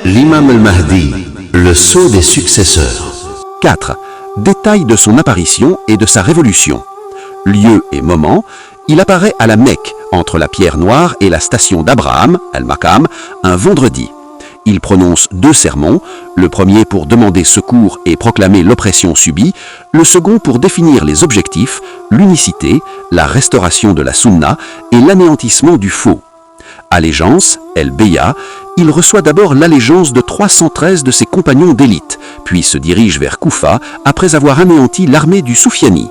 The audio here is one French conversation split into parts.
L'imam al-Mahdi, le sceau des successeurs. 4. Détail de son apparition et de sa révolution. Lieu et moment, il apparaît à la Mecque, entre la pierre noire et la station d'Abraham, al-Maqam, un vendredi. Il prononce 2 sermons, le premier pour demander secours et proclamer l'oppression subie, le second pour définir les objectifs, l'unicité, la restauration de la sunna et l'anéantissement du faux. Allégeance, el-Beya, il reçoit d'abord l'allégeance de 313 de ses compagnons d'élite, puis se dirige vers Koufa après avoir anéanti l'armée du Soufiani.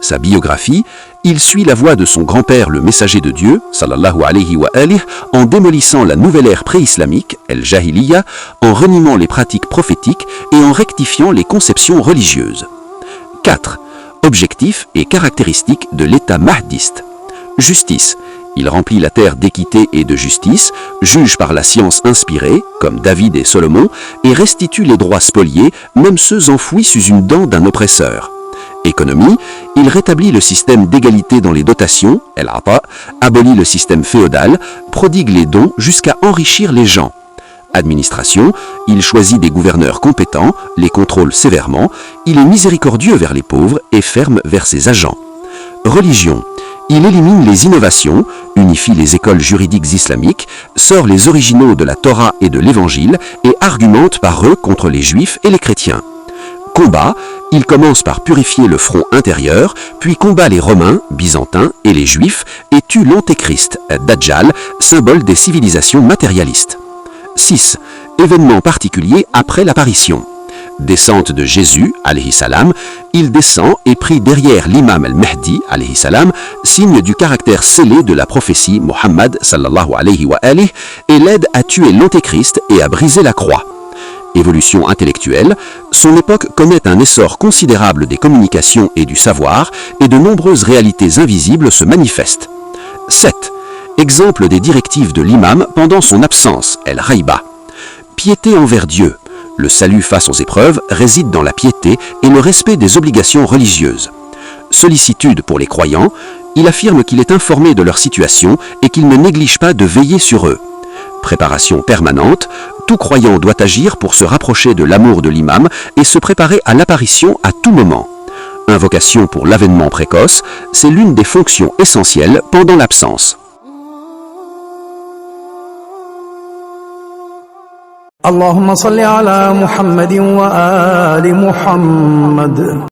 Sa biographie, il suit la voie de son grand-père le messager de Dieu, sallallahu alayhi wa alihi, en démolissant la nouvelle ère pré-islamique, el-Jahiliya, en reniant les pratiques prophétiques et en rectifiant les conceptions religieuses. 4. Objectifs et caractéristiques de l'État mahdiste. Justice. Il remplit la terre d'équité et de justice, juge par la science inspirée, comme David et Salomon, et restitue les droits spoliés, même ceux enfouis sous une dent d'un oppresseur. Économie, il rétablit le système d'égalité dans les dotations, el-Ata, abolit le système féodal, prodigue les dons jusqu'à enrichir les gens. Administration, il choisit des gouverneurs compétents, les contrôle sévèrement, il est miséricordieux vers les pauvres et ferme vers ses agents. Religion, il élimine les innovations, unifie les écoles juridiques islamiques, sort les originaux de la Torah et de l'Évangile et argumente par eux contre les Juifs et les chrétiens. Combat, il commence par purifier le front intérieur, puis combat les Romains, Byzantins et les Juifs et tue l'Antéchrist, Dajjal, symbole des civilisations matérialistes. 6. Événement particulier après l'apparition. Descente de Jésus, alayhi salam, il descend et prie derrière l'imam al-Mahdi, alayhi salam, signe du caractère scellé de la prophétie Muhammad, sallallahu alayhi wa alihi, et l'aide à tuer l'Antéchrist et à briser la croix. Évolution intellectuelle, son époque connaît un essor considérable des communications et du savoir, et de nombreuses réalités invisibles se manifestent. 7. Exemple des directives de l'imam pendant son absence, el-Raïba. Piété envers Dieu. Le salut face aux épreuves réside dans la piété et le respect des obligations religieuses. Sollicitude pour les croyants, il affirme qu'il est informé de leur situation et qu'il ne néglige pas de veiller sur eux. Préparation permanente, tout croyant doit agir pour se rapprocher de l'amour de l'imam et se préparer à l'apparition à tout moment. Invocation pour l'avènement précoce, c'est l'une des fonctions essentielles pendant l'absence. Allahumma salli ala Muhammadin wa ali Muhammad.